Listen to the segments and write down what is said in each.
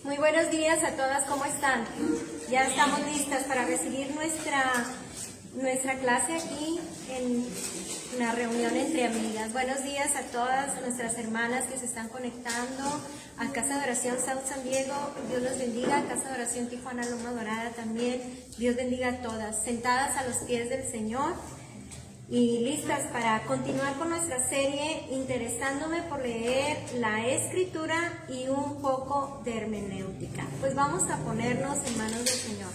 Muy buenos días a todas, ¿cómo están? Ya estamos listas para recibir nuestra clase aquí en una reunión entre amigas. Buenos días a todas nuestras hermanas que se están conectando a Casa de Oración South San Diego. Dios los bendiga. Casa de Oración Tijuana Loma Dorada también. Dios bendiga a todas. Sentadas a los pies del Señor y listas para continuar con nuestra serie, interesándome por leer la Escritura y un poco de hermenéutica. Pues vamos a ponernos en manos del Señor.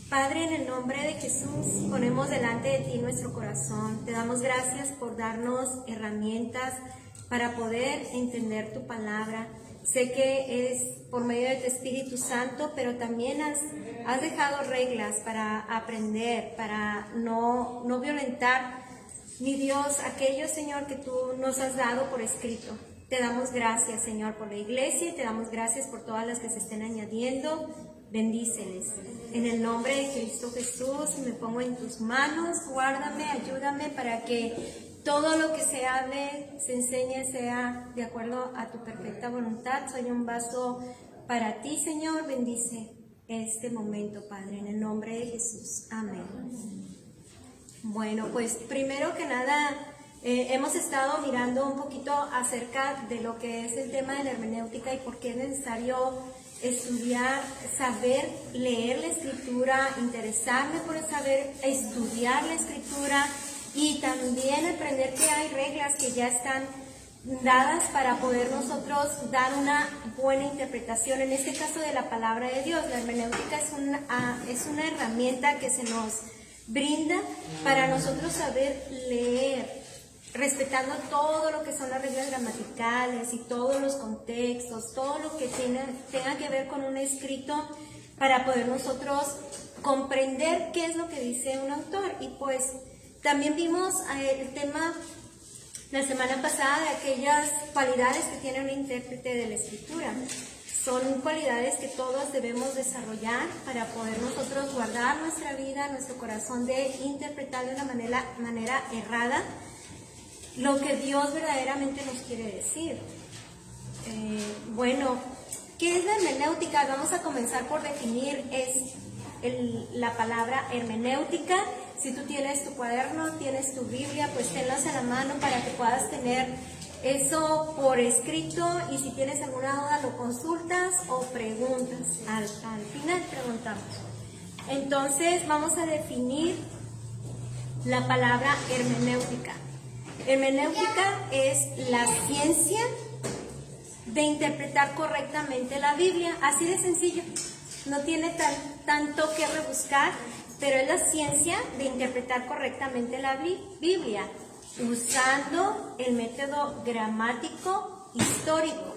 Padre, en el nombre de Jesús, ponemos delante de ti nuestro corazón. Te damos gracias por darnos herramientas para poder entender tu palabra. Sé que es por medio de tu Espíritu Santo, pero también has dejado reglas para aprender, para no violentar, mi Dios, aquello, Señor, que tú nos has dado por escrito. Te damos gracias, Señor, por la iglesia y te damos gracias por todas las que se estén añadiendo. Bendíceles. En el nombre de Cristo Jesús, me pongo en tus manos. Guárdame, ayúdame para que todo lo que se hable, se enseñe, sea de acuerdo a tu perfecta voluntad. Soy un vaso para ti, Señor. Bendice este momento, Padre, en el nombre de Jesús. Amén. Bueno, pues primero que nada, hemos estado mirando un poquito acerca de lo que es el tema de la hermenéutica y por qué es necesario estudiar, saber leer la Escritura, interesarme por saber estudiar la Escritura y también aprender que hay reglas que ya están dadas para poder nosotros dar una buena interpretación, en este caso de la palabra de Dios. La hermenéutica es una herramienta que se nos brinda para nosotros saber leer, respetando todo lo que son las reglas gramaticales y todos los contextos, todo lo que tenga que ver con un escrito, para poder nosotros comprender qué es lo que dice un autor. Y pues también vimos el tema la semana pasada de aquellas cualidades que tiene un intérprete de la escritura. Son cualidades que todos debemos desarrollar para poder nosotros guardar nuestra vida, nuestro corazón, de interpretar de una manera errada lo que Dios verdaderamente nos quiere decir. Bueno, ¿qué es la hermenéutica? Vamos a comenzar por definir la palabra hermenéutica. Si tú tienes tu cuaderno, tienes tu Biblia, pues tenlas a la mano para que puedas tener eso por escrito, y si tienes alguna duda lo consultas o preguntas. Al final preguntamos. Entonces vamos a definir la palabra hermenéutica. Hermenéutica es la ciencia de interpretar correctamente la Biblia, así de sencillo. No tiene tanto que rebuscar, pero es la ciencia de interpretar correctamente la Biblia, usando el método gramático histórico,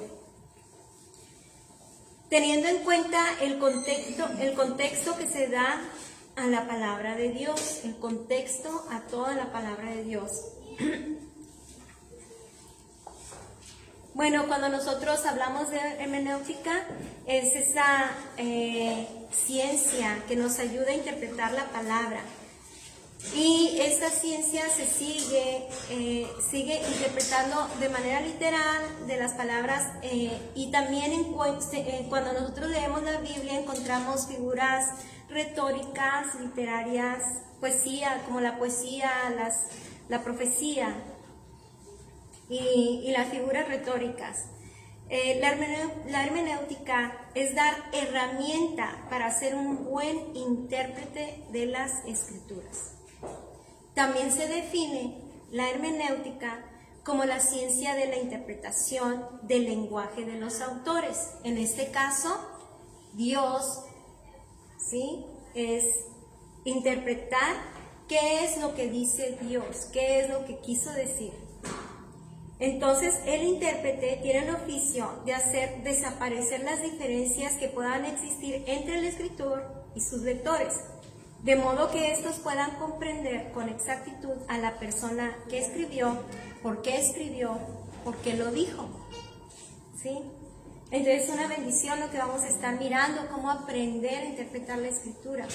teniendo en cuenta el contexto que se da a la palabra de Dios, el contexto a toda la palabra de Dios. Bueno, cuando nosotros hablamos de hermenéutica, es esa ciencia que nos ayuda a interpretar la palabra. Y esta ciencia se sigue interpretando de manera literal de las palabras, y también cuando nosotros leemos la Biblia encontramos figuras retóricas, literarias, poesía, como la poesía, la profecía y las figuras retóricas. La hermenéutica es dar herramienta para ser un buen intérprete de las Escrituras. También se define la hermenéutica como la ciencia de la interpretación del lenguaje de los autores. En este caso, Dios, ¿sí?, es interpretar qué es lo que dice Dios, qué es lo que quiso decir. Entonces, el intérprete tiene el oficio de hacer desaparecer las diferencias que puedan existir entre el escritor y sus lectores, de modo que estos puedan comprender con exactitud a la persona que escribió, por qué lo dijo, ¿sí? Entonces, es una bendición lo que vamos a estar mirando, cómo aprender a interpretar la Escritura.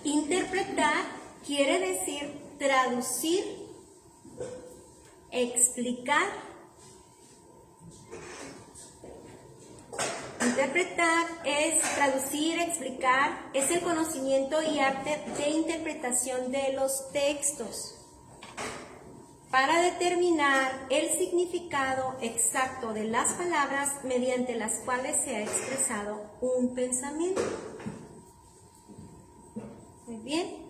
Interpretar quiere decir traducir, explicar Interpretar es traducir, explicar, es el conocimiento y arte de interpretación de los textos para determinar el significado exacto de las palabras mediante las cuales se ha expresado un pensamiento. Muy bien.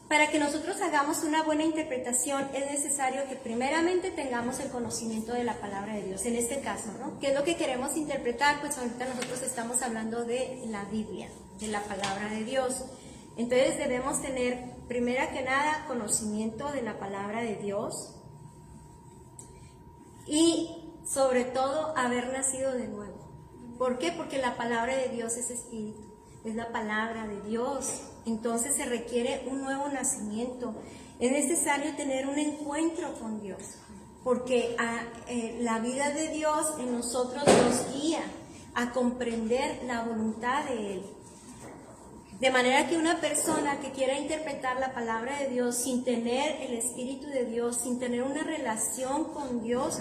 Para que nosotros hagamos una buena interpretación es necesario que primeramente tengamos el conocimiento de la palabra de Dios. En este caso, ¿no? ¿Qué es lo que queremos interpretar? Pues ahorita nosotros estamos hablando de la Biblia, de la palabra de Dios. Entonces debemos tener, primera que nada, conocimiento de la palabra de Dios y sobre todo haber nacido de nuevo. ¿Por qué? Porque la palabra de Dios es espíritu, es la palabra de Dios. Entonces se requiere un nuevo nacimiento. Es necesario tener un encuentro con Dios, porque la vida de Dios en nosotros nos guía a comprender la voluntad de Él. De manera que una persona que quiera interpretar la palabra de Dios sin tener el Espíritu de Dios, sin tener una relación con Dios,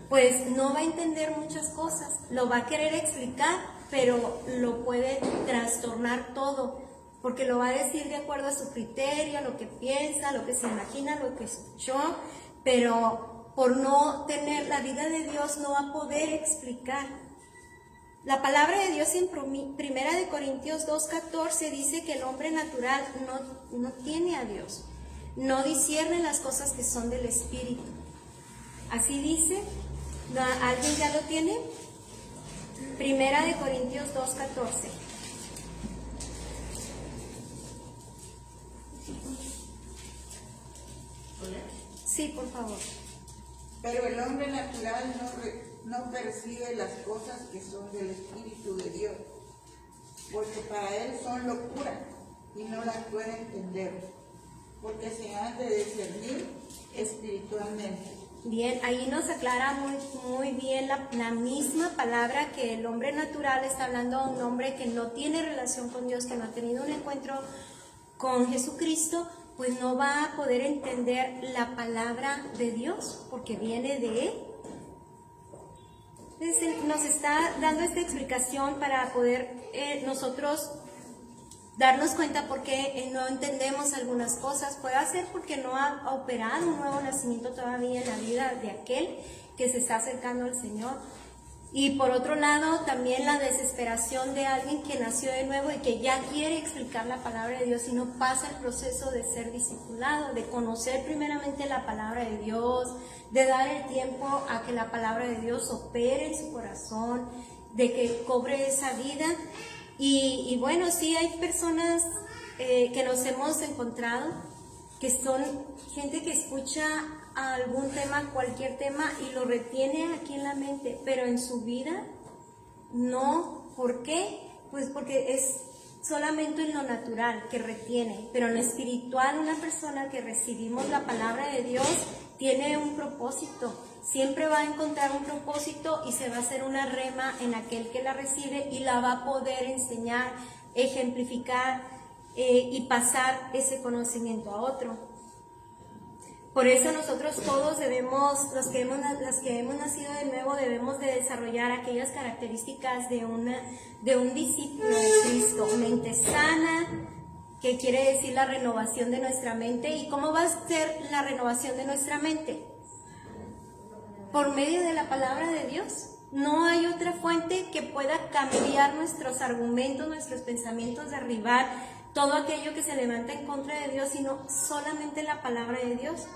pues no va a entender muchas cosas. Lo va a querer explicar, pero lo puede trastornar todo, porque lo va a decir de acuerdo a su criterio, a lo que piensa, a lo que se imagina, a lo que escuchó, pero por no tener la vida de Dios no va a poder explicar. La palabra de Dios en 1 Corintios 2:14 dice que el hombre natural no tiene a Dios, no discierne las cosas que son del Espíritu. Así dice, ¿alguien ya lo tiene? 1 Corintios 2:14. Sí, por favor. Pero el hombre natural no percibe las cosas que son del Espíritu de Dios, porque para él son locura y no las puede entender, porque se han de discernir espiritualmente. Bien, ahí nos aclara muy bien la misma palabra que el hombre natural está hablando a un hombre que no tiene relación con Dios, que no ha tenido un encuentro con Jesucristo, pues no va a poder entender la palabra de Dios, porque viene de Él. Entonces, nos está dando esta explicación para poder nosotros darnos cuenta por qué no entendemos algunas cosas. Puede ser porque no ha operado un nuevo nacimiento todavía en la vida de aquel que se está acercando al Señor. Y por otro lado, también la desesperación de alguien que nació de nuevo y que ya quiere explicar la palabra de Dios y no pasa el proceso de ser discipulado, de conocer primeramente la palabra de Dios, de dar el tiempo a que la palabra de Dios opere en su corazón, de que cobre esa vida. Y bueno, sí hay personas que nos hemos encontrado, que son gente que escucha algún tema, cualquier tema, y lo retiene aquí en la mente, pero en su vida no. ¿Por qué? Pues porque es solamente en lo natural que retiene, pero en lo espiritual una persona que recibimos la palabra de Dios tiene un propósito, siempre va a encontrar un propósito y se va a hacer una rema en aquel que la recibe y la va a poder enseñar, ejemplificar y pasar ese conocimiento a otro. Por eso nosotros todos debemos, los que hemos nacido de nuevo, debemos de desarrollar aquellas características de un discípulo de Cristo. Mente sana, que quiere decir la renovación de nuestra mente. ¿Y cómo va a ser la renovación de nuestra mente? Por medio de la palabra de Dios. No hay otra fuente que pueda cambiar nuestros argumentos, nuestros pensamientos, derribar todo aquello que se levanta en contra de Dios, sino solamente la palabra de Dios.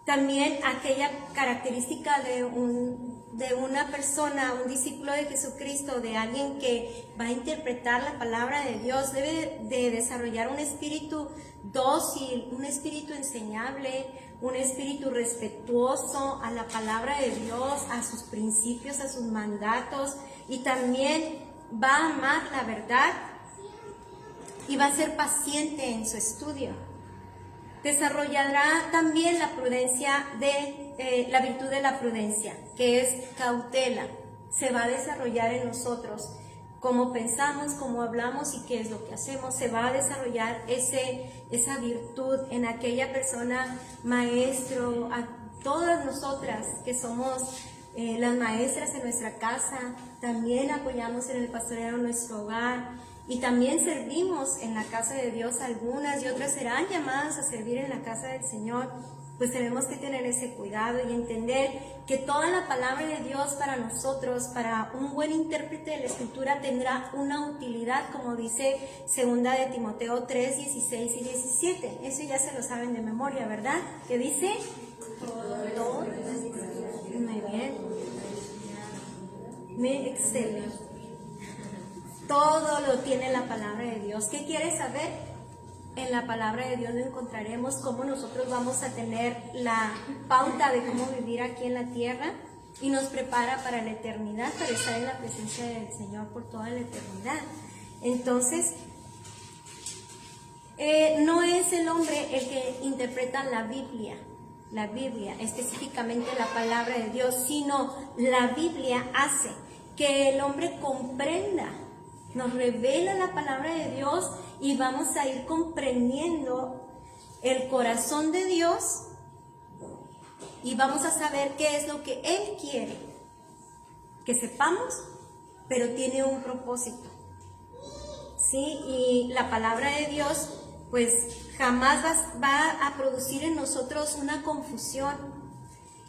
También aquella característica de una persona, un discípulo de Jesucristo, de alguien que va a interpretar la palabra de Dios, debe de desarrollar un espíritu dócil, un espíritu enseñable, un espíritu respetuoso a la palabra de Dios, a sus principios, a sus mandatos, y también va a amar la verdad y va a ser paciente en su estudio. Desarrollará también la prudencia la virtud de la prudencia, que es cautela. Se va a desarrollar en nosotros cómo pensamos, cómo hablamos y qué es lo que hacemos. Se va a desarrollar esa virtud en aquella persona, maestro, a todas nosotras que somos las maestras en nuestra casa, también apoyamos en el pastoreo en nuestro hogar y también servimos en la casa de Dios. Algunas y otras serán llamadas a servir en la casa del Señor. Pues tenemos que tener ese cuidado y entender que toda la palabra de Dios para nosotros, para un buen intérprete de la Escritura, tendrá una utilidad, como dice 2 de Timoteo 3, 16 y 17. Eso ya se lo saben de memoria, ¿verdad? ¿Qué dice? Todo. Muy bien. Excelente. Todo lo tiene la palabra de Dios. ¿Qué quieres saber? En la palabra de Dios lo encontraremos cómo nosotros vamos a tener la pauta de cómo vivir aquí en la tierra y nos prepara para la eternidad, para estar en la presencia del Señor por toda la eternidad. Entonces, no es el hombre el que interpreta la Biblia, específicamente la palabra de Dios, sino la Biblia hace que el hombre comprenda, nos revela la palabra de Dios y vamos a ir comprendiendo el corazón de Dios y vamos a saber qué es lo que Él quiere que sepamos, pero tiene un propósito, ¿sí? Y la palabra de Dios pues jamás va a producir en nosotros una confusión.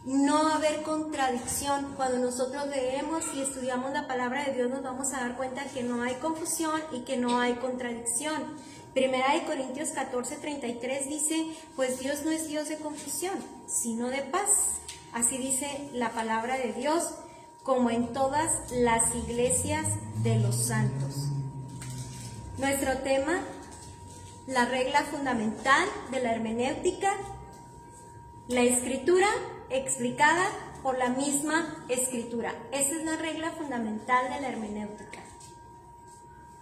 No va a haber contradicción. Cuando nosotros leemos y estudiamos la palabra de Dios nos vamos a dar cuenta que no hay confusión y que no hay contradicción. Primera de Corintios 14:33 dice, pues Dios no es Dios de confusión, sino de paz. Así dice la palabra de Dios, como en todas las iglesias de los santos. Nuestro tema, la regla fundamental de la hermenéutica, la escritura explicada por la misma escritura. Esa es la regla fundamental de la hermenéutica.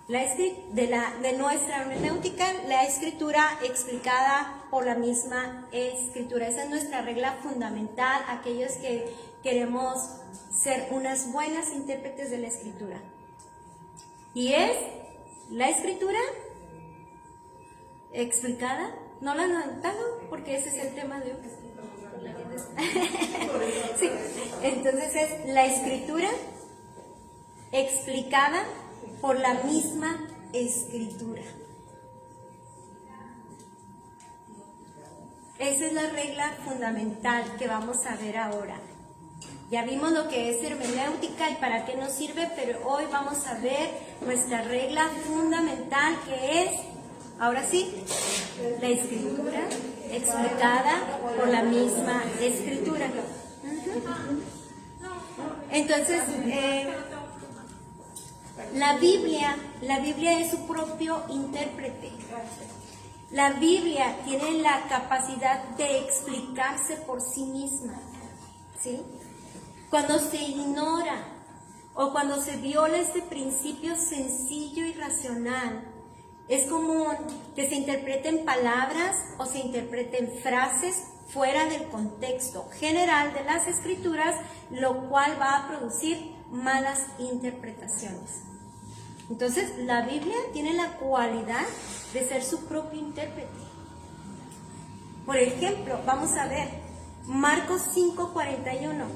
De nuestra hermenéutica, la escritura explicada por la misma escritura. Esa es nuestra regla fundamental, aquellos que queremos ser unas buenas intérpretes de la escritura. Y es la escritura explicada, no la han anotado porque ese es el tema de hoy. Sí, entonces es la escritura explicada por la misma escritura. Esa es la regla fundamental que vamos a ver ahora. Ya vimos lo que es hermenéutica y para qué nos sirve, pero hoy vamos a ver nuestra regla fundamental que es, ahora sí, la escritura explicada por la misma escritura. Entonces, la Biblia es su propio intérprete. La Biblia tiene la capacidad de explicarse por sí misma, ¿sí? Cuando se ignora o cuando se viola este principio sencillo y racional, es común que se interpreten palabras o se interpreten frases fuera del contexto general de las escrituras, lo cual va a producir malas interpretaciones. Entonces, la Biblia tiene la cualidad de ser su propio intérprete. Por ejemplo, vamos a ver Marcos 5:41.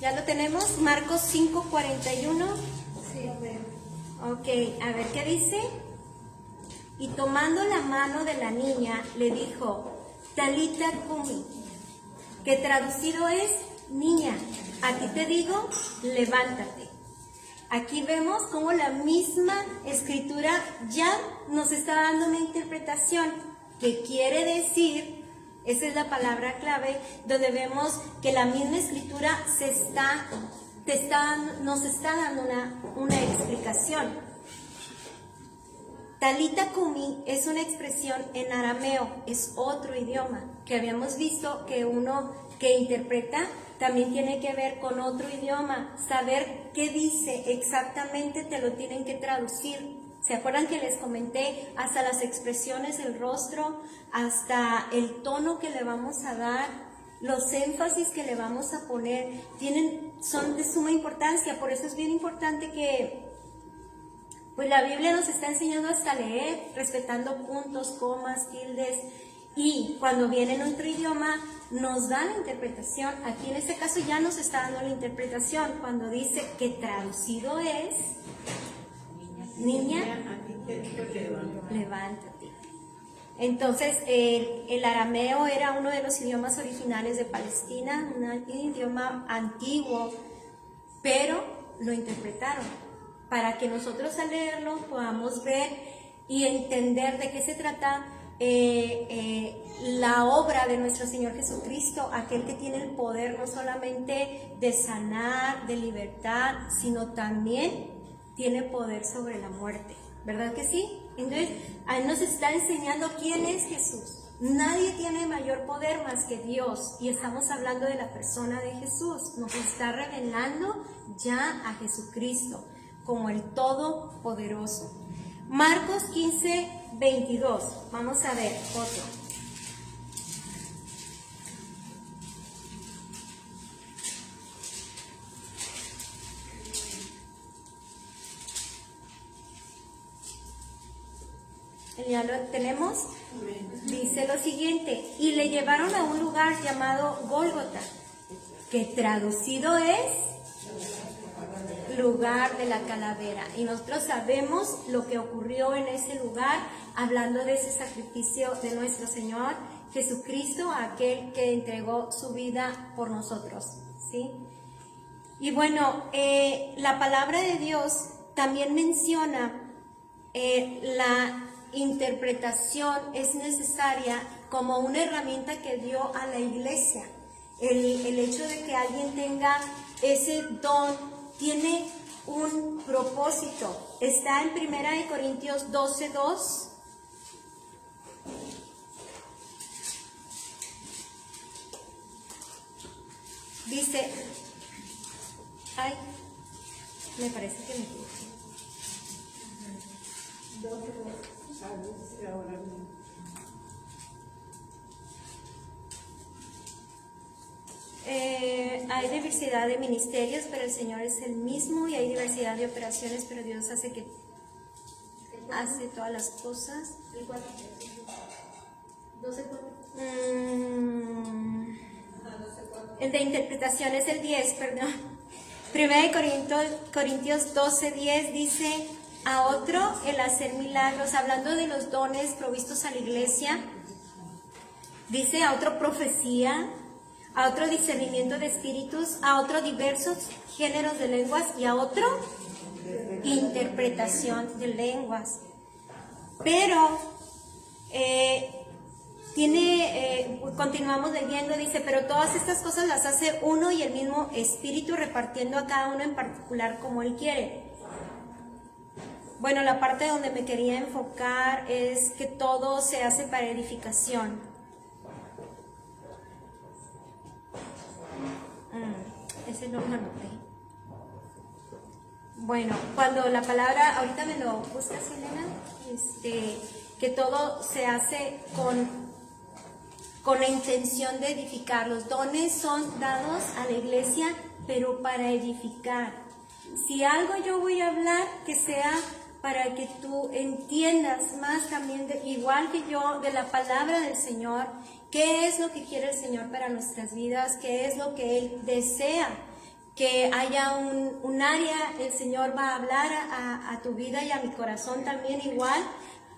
¿Ya lo tenemos? Marcos 5:41. Sí. Ok, a ver, ¿qué dice? Y tomando la mano de la niña, le dijo, Talita Kumi, que traducido es, niña, a ti te digo, levántate. Aquí vemos cómo la misma escritura ya nos está dando una interpretación que quiere decir, esa es la palabra clave, donde vemos que la misma escritura nos está dando una explicación. Talita Kumi es una expresión en arameo, es otro idioma, que habíamos visto que uno que interpreta también tiene que ver con otro idioma. Saber qué dice exactamente te lo tienen que traducir. ¿Se acuerdan que les comenté hasta las expresiones del rostro, hasta el tono que le vamos a dar, los énfasis que le vamos a poner? Tienen son de suma importancia. Por eso es bien importante que pues la Biblia nos está enseñando hasta leer, respetando puntos, comas, tildes, y cuando viene en otro idioma nos da la interpretación. Aquí en este caso ya nos está dando la interpretación cuando dice que traducido es: niña, levántate. Entonces el arameo era uno de los idiomas originales de Palestina, un idioma antiguo, pero lo interpretaron para que nosotros al leerlo podamos ver y entender de qué se trata la obra de nuestro Señor Jesucristo, aquel que tiene el poder no solamente de sanar, de libertad, sino también tiene poder sobre la muerte, ¿verdad que sí? Entonces, ahí nos está enseñando quién es Jesús. Nadie tiene mayor poder más que Dios, y estamos hablando de la persona de Jesús. Nos está revelando ya a Jesucristo como el Todopoderoso. Marcos 15:22. Vamos a ver otro. Ya lo tenemos. Dice lo siguiente: y le llevaron a un lugar llamado Gólgota, que traducido es lugar de la calavera. Y nosotros sabemos lo que ocurrió en ese lugar, hablando de ese sacrificio de nuestro Señor Jesucristo, aquel que entregó su vida por nosotros, ¿sí? Y bueno, la palabra de Dios también menciona la interpretación es necesaria como una herramienta que dio a la iglesia. El hecho de que alguien tenga ese don tiene un propósito. Está en 1 Corintios 12:2. Dice, ay, me parece que me equivoqué. Hay diversidad de ministerios, pero el Señor es el mismo, y hay diversidad de operaciones, pero Dios hace todas las cosas. ¿El cuál? 12:4. El de interpretación es el 10, perdón. 1 Corintios 12:10 dice: a otro el hacer milagros, hablando de los dones provistos a la iglesia. Dice: a otro profecía, a otro discernimiento de espíritus, a otro diversos géneros de lenguas, y a otro interpretación de lenguas. Pero continuamos leyendo, dice: pero todas estas cosas las hace uno y el mismo Espíritu, repartiendo a cada uno en particular como Él quiere. Bueno, la parte donde me quería enfocar es que todo se hace para edificación. Ese no lo anoté. Bueno, cuando la palabra, ahorita me lo buscas, Elena, que todo se hace con la intención de edificar. Los dones son dados a la iglesia, pero para edificar. Si algo yo voy a hablar, que sea para que tú entiendas más también, igual que yo, de la palabra del Señor, qué es lo que quiere el Señor para nuestras vidas, qué es lo que Él desea. Que haya un área, el Señor va a hablar a tu vida y a mi corazón también igual,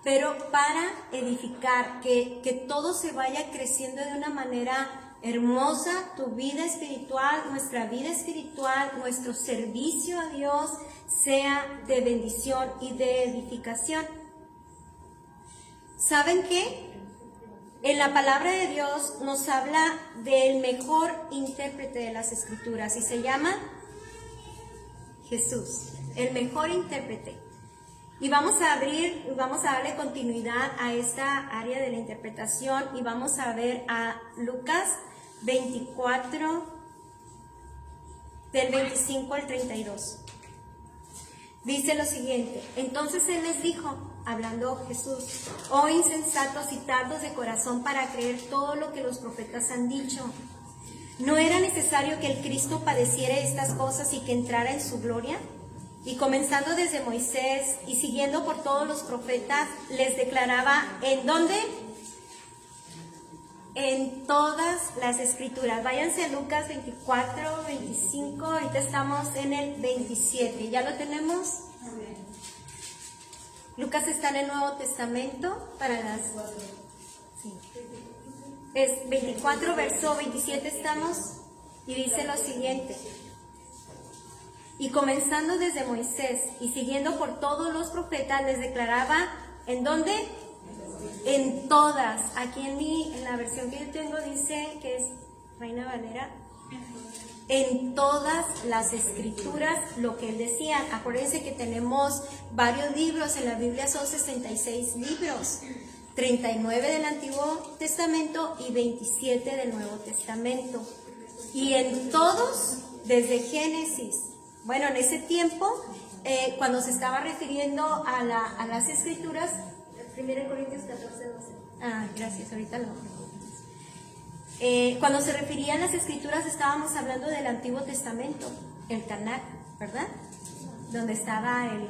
pero para edificar, que todo se vaya creciendo de una manera hermosa, tu vida espiritual, nuestra vida espiritual, nuestro servicio a Dios sea de bendición y de edificación. ¿Saben qué? En la palabra de Dios nos habla del mejor intérprete de las Escrituras y se llama Jesús, el mejor intérprete. Y vamos a darle continuidad a esta área de la interpretación y vamos a ver a Lucas 24, del 25 al 32. Dice lo siguiente: entonces Él les dijo, hablando Jesús: oh insensatos y tardos de corazón para creer todo lo que los profetas han dicho. ¿No era necesario que el Cristo padeciera estas cosas y que entrara en su gloria? Y comenzando desde Moisés y siguiendo por todos los profetas, les declaraba, ¿en dónde? En todas las escrituras. Váyanse a Lucas 24, 25, ahorita estamos en el 27. ¿Ya lo tenemos? Lucas está en el Nuevo Testamento para las... Sí. Es 24, verso 27 estamos, y dice lo siguiente. Y comenzando desde Moisés y siguiendo por todos los profetas, les declaraba, ¿en dónde? En todas. Aquí en la versión que yo tengo dice que es Reina Valera. En todas las escrituras lo que él decía. Acuérdense que tenemos varios libros, en la Biblia son 66 libros, 39 del Antiguo Testamento y 27 del Nuevo Testamento. Y en todos, desde Génesis, bueno, en ese tiempo, cuando se estaba refiriendo a las escrituras, 1 Corintios 14, 12. Ah, gracias, ahorita lo... cuando se referían a las escrituras estábamos hablando del Antiguo Testamento, el Tanakh, ¿verdad? Donde estaba el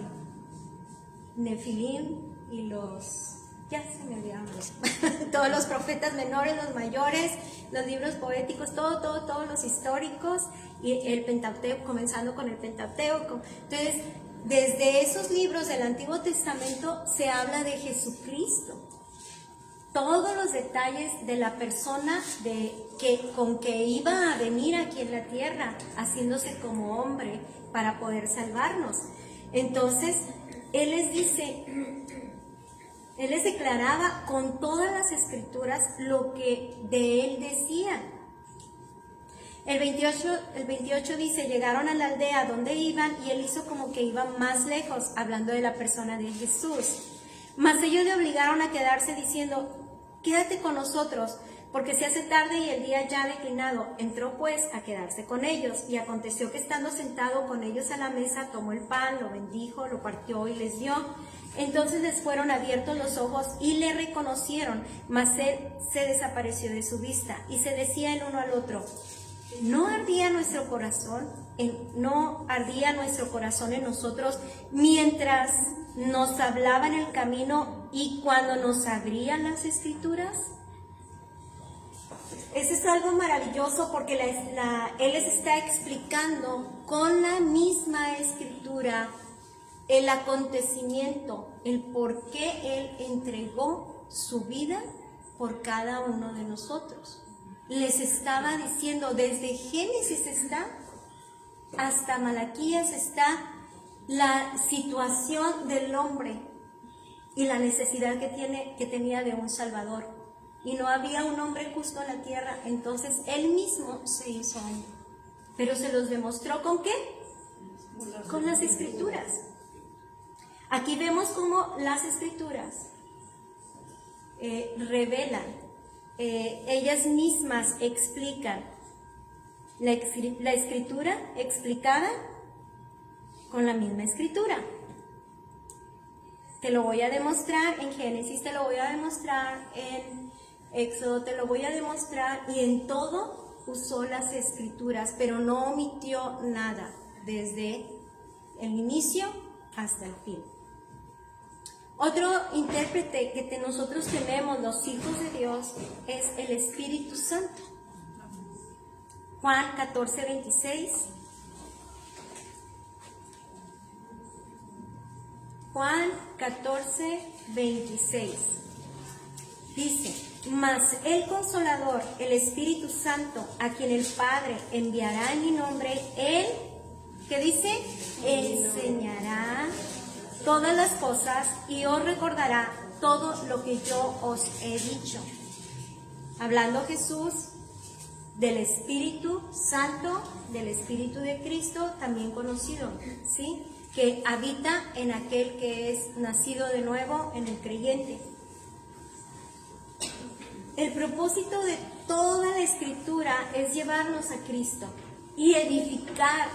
Nefilim y los... Ya se me olvidaron todos los profetas menores, los mayores, los libros poéticos, todos los históricos y el Pentateuco, comenzando con el Pentateuco. Entonces, desde esos libros del Antiguo Testamento se habla de Jesucristo. Todos los detalles de la persona con que iba a venir aquí en la tierra, haciéndose como hombre para poder salvarnos. Entonces, Él les declaraba con todas las escrituras lo que de Él decía. El 28 dice, llegaron a la aldea donde iban y Él hizo como que iban más lejos, hablando de la persona de Jesús. Mas ellos le obligaron a quedarse diciendo, quédate con nosotros, porque se hace tarde y el día ya ha declinado. Entró pues a quedarse con ellos, y aconteció que estando sentado con ellos a la mesa, tomó el pan, lo bendijo, lo partió y les dio. Entonces les fueron abiertos los ojos y le reconocieron, mas él se desapareció de su vista. Y se decía el uno al otro, ¿no ardía nuestro corazón en nosotros mientras nos hablaba en el camino y cuando nos abrían las escrituras? Eso es algo maravilloso porque Él les está explicando con la misma escritura el acontecimiento, el por qué Él entregó su vida por cada uno de nosotros. Les estaba diciendo, desde Génesis hasta Malaquías está la situación del hombre y la necesidad que tenía de un Salvador. Y no había un hombre justo en la tierra, entonces Él mismo se hizo hombre. Pero se los demostró ¿con qué? Con las escrituras. Aquí vemos cómo las escrituras revelan, ellas mismas explican la escritura explicada con la misma escritura. Te lo voy a demostrar en Génesis, te lo voy a demostrar en Éxodo, te lo voy a demostrar, y en todo usó las escrituras, pero no omitió nada desde el inicio hasta el fin. Otro intérprete que nosotros tenemos, los hijos de Dios, es el Espíritu Santo. Juan 14, 26. Juan 14, 26. Dice, mas el Consolador, el Espíritu Santo, a quien el Padre enviará en mi nombre, Él, ¿qué dice? Enseñará todas las cosas y os recordará todo lo que yo os he dicho. Hablando Jesús del Espíritu Santo, del Espíritu de Cristo, también conocido, ¿sí? Que habita en aquel que es nacido de nuevo, en el creyente. El propósito de toda la Escritura es llevarnos a Cristo y edificar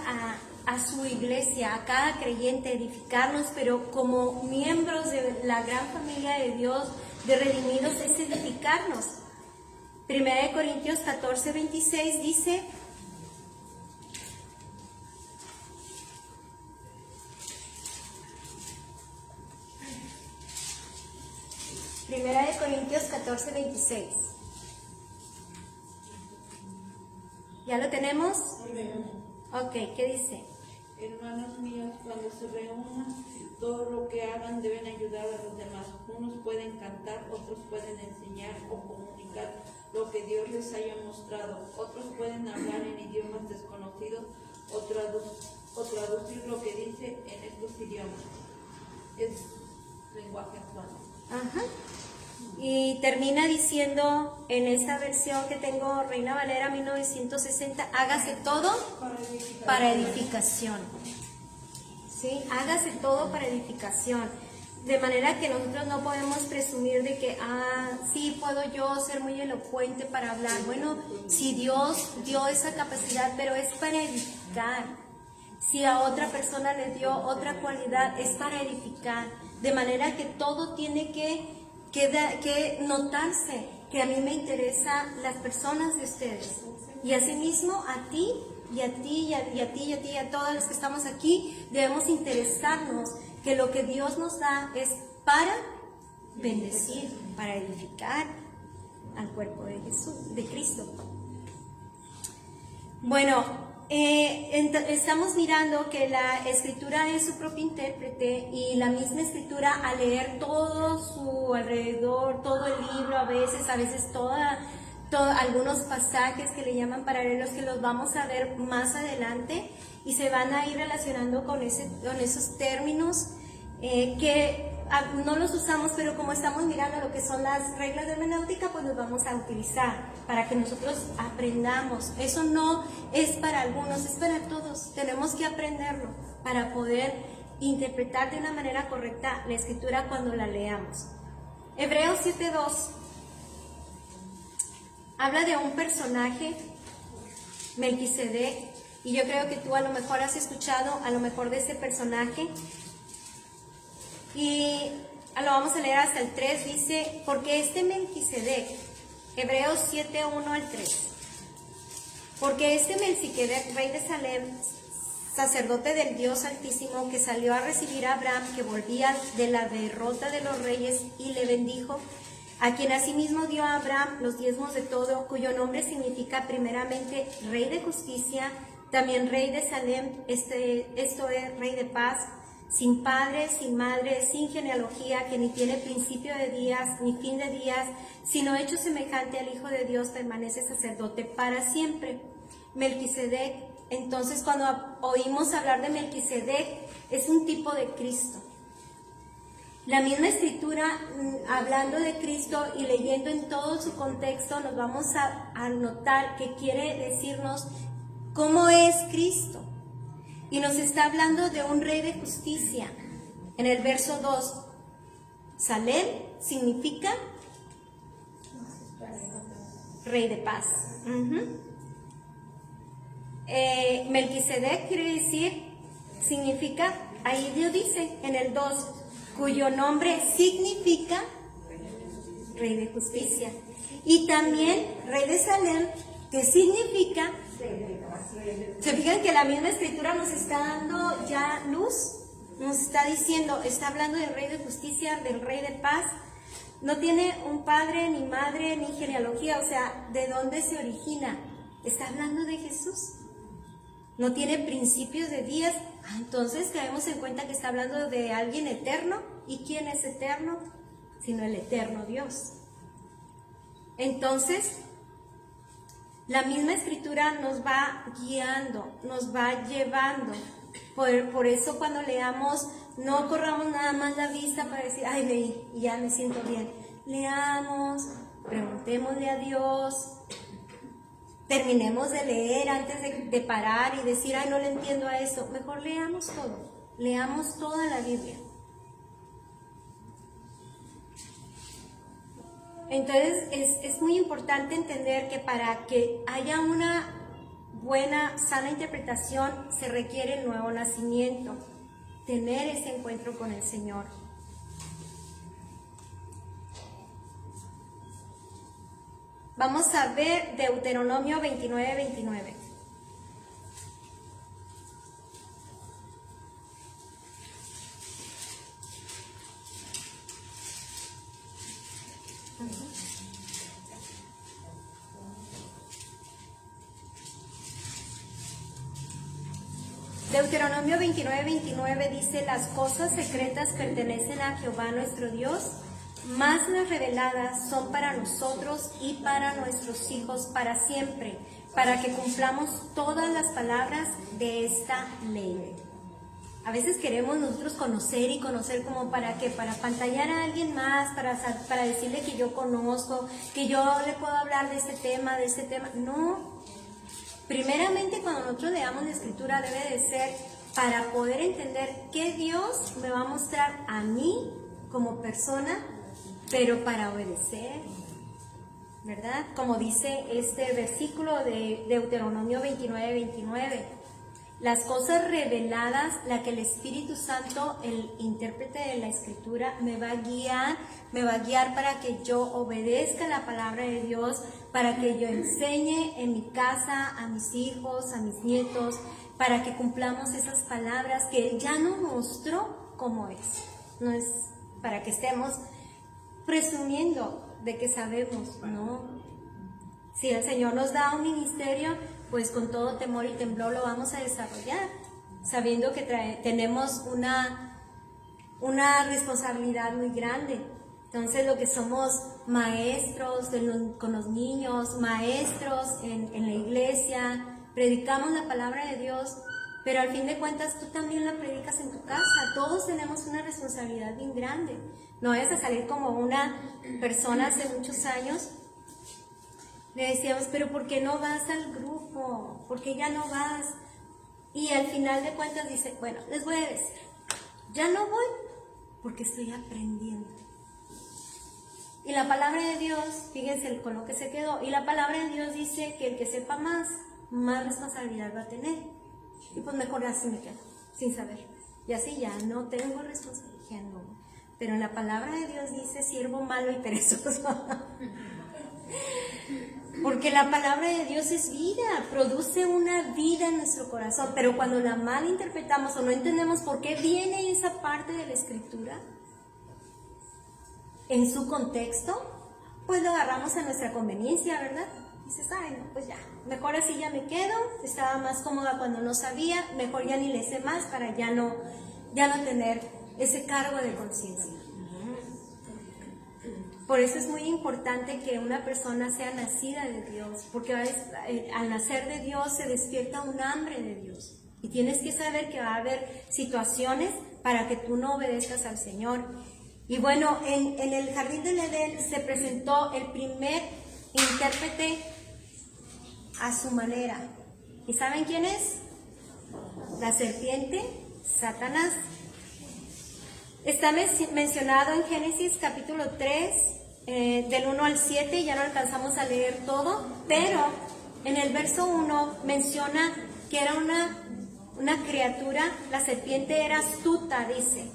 a su iglesia, a cada creyente, edificarnos, pero como miembros de la gran familia de Dios, de redimidos, es edificarnos. Primera de Corintios 14, 26 dice: Primera de Corintios 14, 26. ¿Ya lo tenemos? Ok, ¿qué dice? Hermanos míos, cuando se reúnan, todo lo que hagan deben ayudar a los demás. Unos pueden cantar, otros pueden enseñar o comunicar lo que Dios les haya mostrado. Otros pueden hablar en idiomas desconocidos o traducir lo que dice en estos idiomas. Es lenguaje actual. Ajá. Y termina diciendo en esta versión que tengo, Reina Valera 1960, hágase todo para edificación. ¿Sí? Hágase todo para edificación. De manera que nosotros no podemos presumir de que, sí, puedo yo ser muy elocuente para hablar. Bueno, si Dios dio esa capacidad, pero es para edificar. Si a otra persona le dio otra cualidad, es para edificar. De manera que todo tiene que notarse, que a mí me interesan las personas de ustedes. Y asimismo a ti, y a ti, y a ti, y a ti, y a todos los que estamos aquí, debemos interesarnos que lo que Dios nos da es para bendecir, para edificar al cuerpo de Jesús, de Cristo. Bueno, estamos mirando que la Escritura es su propio intérprete, y la misma Escritura, al leer todo su alrededor, todo el libro, a veces algunos pasajes que le llaman paralelos, que los vamos a ver más adelante y se van a ir relacionando con esos términos que no los usamos, pero como estamos mirando lo que son las reglas de hermenéutica, pues los vamos a utilizar para que nosotros aprendamos. Eso no es para algunos, es para todos. Tenemos que aprenderlo para poder interpretar de una manera correcta la Escritura cuando la leamos. Hebreos 7:2 habla de un personaje, Melquisedec, y yo creo que tú a lo mejor has escuchado a lo mejor de ese personaje. Y lo vamos a leer hasta el 3, dice: porque este Melquisedec, Hebreos 7:1 al 3, porque este Melquisedec, rey de Salem, sacerdote del Dios Altísimo, que salió a recibir a Abraham, que volvía de la derrota de los reyes, y le bendijo, a quien asimismo dio a Abraham los diezmos de todo, cuyo nombre significa primeramente Rey de Justicia, también Rey de Salem, esto es Rey de Paz, sin padre, sin madre, sin genealogía, que ni tiene principio de días, ni fin de días, sino hecho semejante al Hijo de Dios, permanece sacerdote para siempre. Melquisedec, entonces cuando oímos hablar de Melquisedec, es un tipo de Cristo. La misma Escritura, hablando de Cristo y leyendo en todo su contexto, nos vamos a notar que quiere decirnos cómo es Cristo. Y nos está hablando de un rey de justicia. En el verso 2, Salem significa rey de paz. Melquisedec quiere decir, significa, ahí Dios dice en el 2, cuyo nombre significa rey de justicia. Y también rey de Salem, que significa... ¿Se fijan que la misma Escritura nos está dando ya luz? Nos está diciendo, está hablando del Rey de Justicia, del Rey de Paz. No tiene un padre, ni madre, ni genealogía, o sea, ¿de dónde se origina? Está hablando de Jesús. No tiene principios de días, entonces caemos en cuenta que está hablando de alguien eterno. ¿Y quién es eterno? Sino el eterno Dios. Entonces, la misma Escritura nos va guiando, nos va llevando. Por eso cuando leamos, no corramos nada más la vista para decir, ay, leí y ya me siento bien. Leamos, preguntémosle a Dios, terminemos de leer antes de parar y decir, ay, no le entiendo a esto. Mejor leamos todo, leamos toda la Biblia. Entonces es muy importante entender que para que haya una buena, sana interpretación, se requiere el nuevo nacimiento, tener ese encuentro con el Señor. Vamos a ver Deuteronomio 29:29. Deuteronomio 29:29 dice: las cosas secretas pertenecen a Jehová nuestro Dios, mas las reveladas son para nosotros y para nuestros hijos para siempre, para que cumplamos todas las palabras de esta ley. A veces queremos nosotros conocer y conocer, como para qué, para pantallar a alguien más, para decirle que yo conozco, que yo le puedo hablar de este tema, No. Primeramente, cuando nosotros leamos la Escritura, debe de ser para poder entender qué Dios me va a mostrar a mí como persona, pero para obedecer, ¿verdad? Como dice este versículo de Deuteronomio 29:29. Las cosas reveladas, la que el Espíritu Santo, el intérprete de la Escritura, me va a guiar para que yo obedezca la palabra de Dios, para que yo enseñe en mi casa a mis hijos, a mis nietos, para que cumplamos esas palabras que Él ya nos mostró cómo es. No es para que estemos presumiendo de que sabemos, no. Si el Señor nos da un ministerio, pues con todo temor y temblor lo vamos a desarrollar, sabiendo que tenemos una responsabilidad muy grande. Entonces, lo que somos maestros con los niños, maestros en la iglesia, predicamos la palabra de Dios, pero al fin de cuentas tú también la predicas en tu casa. Todos tenemos una responsabilidad bien grande. No vayas a salir como una persona hace muchos años. Le decíamos, pero ¿por qué no vas al grupo? ¿Por qué ya no vas? Y al final de cuentas dice, bueno, les voy a decir, ya no voy porque estoy aprendiendo. Y la palabra de Dios, fíjense con lo que se quedó, y la palabra de Dios dice que el que sepa más responsabilidad va a tener. Y pues mejor así me quedo, sin saber. Y así ya no tengo responsabilidad, no. Pero en la palabra de Dios dice, siervo malo y perezoso. Porque la palabra de Dios es vida, produce una vida en nuestro corazón, pero cuando la mal interpretamos o no entendemos por qué viene esa parte de la Escritura en su contexto, pues lo agarramos a nuestra conveniencia, ¿verdad? Dices, ay, no, pues ya, mejor así ya me quedo, estaba más cómoda cuando no sabía, mejor ya ni le sé más para ya no tener ese cargo de conciencia. Por eso es muy importante que una persona sea nacida de Dios, porque al nacer de Dios se despierta un hambre de Dios. Y tienes que saber que va a haber situaciones para que tú no obedezcas al Señor. Y bueno, en el jardín del Edén se presentó el primer intérprete a su manera. ¿Y saben quién es? La serpiente, Satanás. Está mencionado en Génesis capítulo 3, del 1 al 7, ya no alcanzamos a leer todo, pero en el verso 1 menciona que era una criatura, la serpiente era astuta, dice,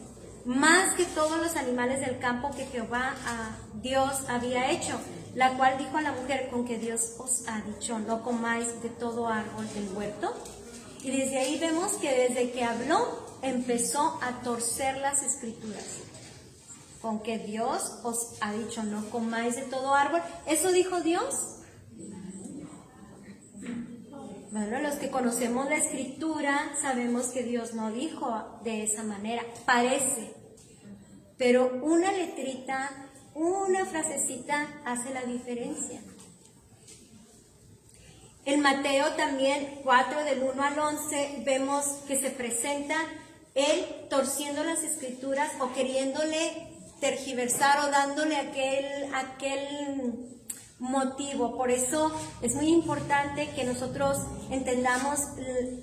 más que todos los animales del campo que Jehová Dios había hecho, la cual dijo a la mujer, con que Dios os ha dicho, no comáis de todo árbol del huerto. Y desde ahí vemos que desde que habló, empezó a torcer las Escrituras. Con que Dios os ha dicho, no comáis de todo árbol. ¿Eso dijo Dios? Bueno, los que conocemos la Escritura sabemos que Dios no dijo de esa manera. Parece, pero una letrita, una frasecita hace la diferencia. En Mateo también 4 del 1 al 11 vemos que se presenta él torciendo las Escrituras o queriéndole tergiversar o dándole aquel motivo. Por eso es muy importante que nosotros entendamos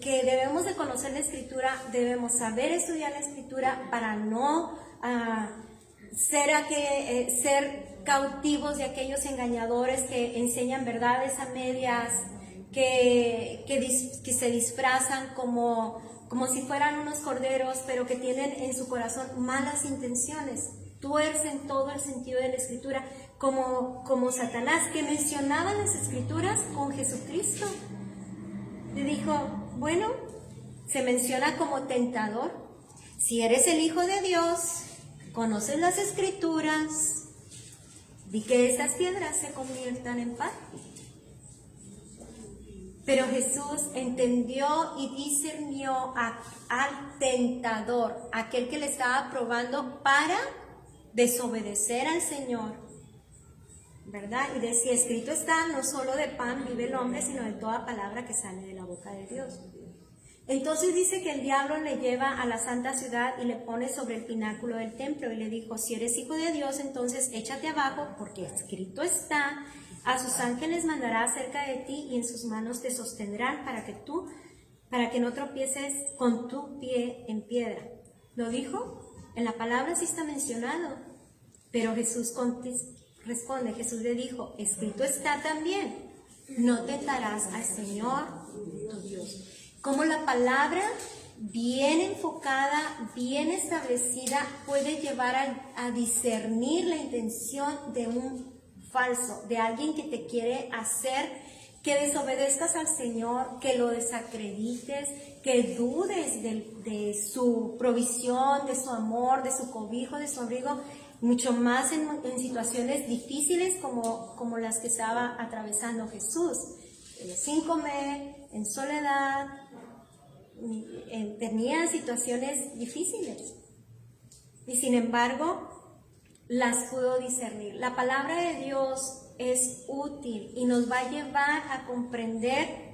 que debemos de conocer la Escritura, debemos saber estudiar la Escritura para no ser cautivos de aquellos engañadores que enseñan verdades a medias, que se disfrazan como si fueran unos corderos, pero que tienen en su corazón malas intenciones, tuercen todo el sentido de la Escritura como Satanás, que mencionaba las escrituras con Jesucristo. Le dijo, bueno, se menciona como tentador. Si eres el Hijo de Dios, conoces las escrituras, di que estas piedras se conviertan en pan. Pero Jesús entendió y discernió al tentador, aquel que le estaba probando para desobedecer al Señor, ¿verdad? Y decía, escrito está, no solo de pan vive el hombre, sino de toda palabra que sale de la boca de Dios. Entonces dice que el diablo le lleva a la santa ciudad y le pone sobre el pináculo del templo y le dijo, si eres hijo de Dios, entonces échate abajo, porque escrito está, a sus ángeles mandará cerca de ti y en sus manos te sostendrán para que no tropieces con tu pie en piedra. ¿Lo dijo? En la palabra sí está mencionado, pero Jesús responde, Jesús le dijo, escrito está también, no tentarás al Señor tu Dios. Como la palabra bien enfocada, bien establecida, puede llevar a discernir la intención de un falso, de alguien que te quiere hacer que desobedezcas al Señor, que lo desacredites, que dudes de su provisión, de su amor, de su cobijo, de su abrigo, mucho más en situaciones difíciles como las que estaba atravesando Jesús, sin comer, en soledad, tenía situaciones difíciles y sin embargo las pudo discernir. La palabra de Dios es útil y nos va a llevar a comprender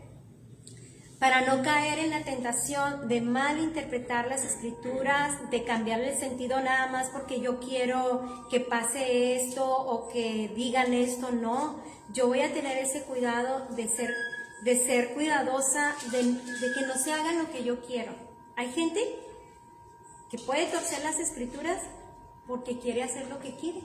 para no caer en la tentación de malinterpretar las escrituras, de cambiarle el sentido nada más porque yo quiero que pase esto o que digan esto. No, yo voy a tener ese cuidado de ser cuidadosa, de que no se haga lo que yo quiero. Hay gente que puede torcer las escrituras porque quiere hacer lo que quiere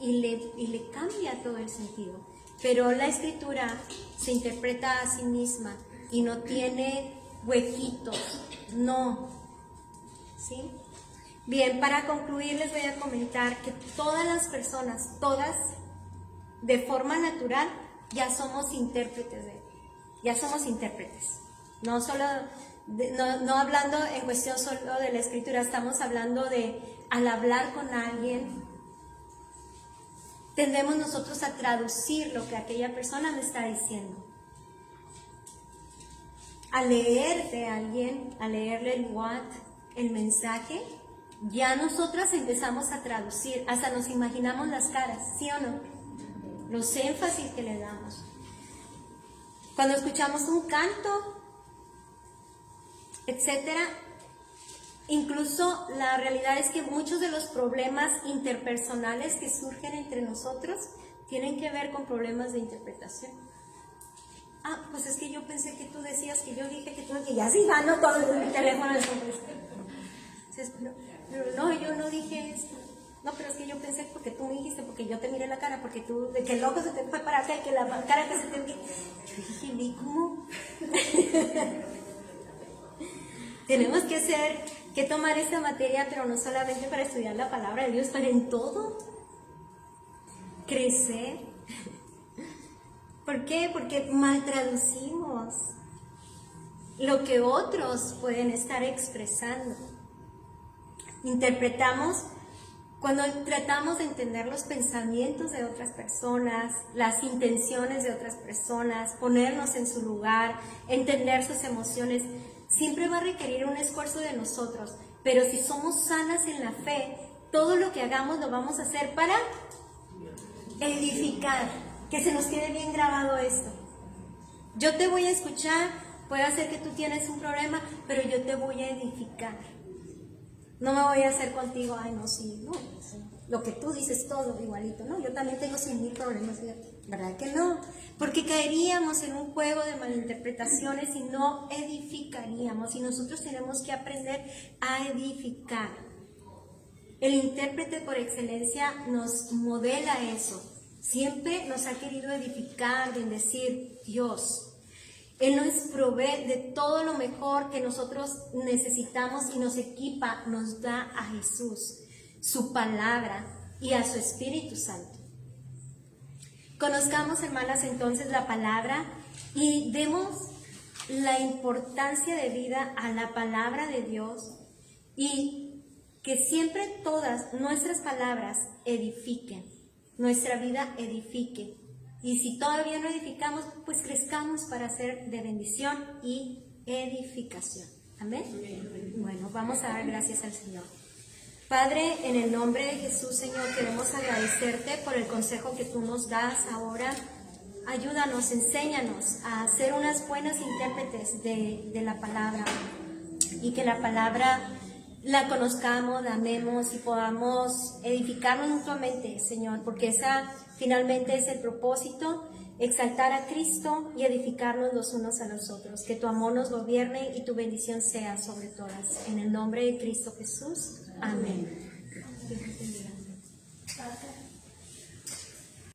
y le cambia todo el sentido. Pero la escritura se interpreta a sí misma y no tiene huequitos, no. ¿Sí? Bien, para concluir les voy a comentar que todas las personas, todas, de forma natural, ya somos intérpretes de él. Ya somos intérpretes. No solo, no hablando en cuestión solo de la escritura, estamos hablando de al hablar con alguien, tendemos nosotros a traducir lo que aquella persona me está diciendo. A leer de alguien, a leerle el mensaje, ya nosotras empezamos a traducir, hasta nos imaginamos las caras, ¿sí o no? Los énfasis que le damos. Cuando escuchamos un canto, etcétera, incluso la realidad es que muchos de los problemas interpersonales que surgen entre nosotros tienen que ver con problemas de interpretación. Ah, pues es que yo pensé que tú decías que yo dije que tú, que ya sí gano todo el teléfono de pero no, yo no dije esto. No, pero es que yo pensé porque tú me dijiste, porque yo te miré la cara, porque tú, de que el ojo se te fue para acá y que la cara que se te... Yo dije, ¿y cómo? Tenemos que tomar esta materia, pero no solamente para estudiar la palabra de Dios, pero en todo. Crecer. ¿Por qué? Porque mal traducimos lo que otros pueden estar expresando. Interpretamos cuando tratamos de entender los pensamientos de otras personas, las intenciones de otras personas, ponernos en su lugar, entender sus emociones, siempre va a requerir un esfuerzo de nosotros. Pero si somos sanas en la fe, todo lo que hagamos lo vamos a hacer para edificar. Que se nos quede bien grabado esto. Yo te voy a escuchar, puede ser que tú tienes un problema, pero yo te voy a edificar. No me voy a hacer contigo, ay no, sí, no, lo que tú dices todo igualito, no, yo también tengo 100,000 problemas, ¿verdad que no? Porque caeríamos en un juego de malinterpretaciones y no edificaríamos, y nosotros tenemos que aprender a edificar. El intérprete por excelencia nos modela eso. Siempre nos ha querido edificar, bendecir Dios. Él nos provee de todo lo mejor que nosotros necesitamos y nos equipa, nos da a Jesús, su palabra y a su Espíritu Santo. Conozcamos, hermanas, entonces la palabra y demos la importancia de vida a la palabra de Dios y que siempre todas nuestras palabras edifiquen, nuestra vida edifique. Y si todavía no edificamos, pues crezcamos para ser de bendición y edificación. Amén. Bueno, vamos a dar gracias al Señor. Padre, en el nombre de Jesús, Señor, queremos agradecerte por el consejo que tú nos das ahora. Ayúdanos, enséñanos a ser unas buenas intérpretes de la palabra y que la palabra la conozcamos, la amemos y podamos edificarnos mutuamente, Señor, porque esa finalmente es el propósito, exaltar a Cristo y edificarnos los unos a los otros. Que tu amor nos gobierne y tu bendición sea sobre todas. En el nombre de Cristo Jesús. Amén.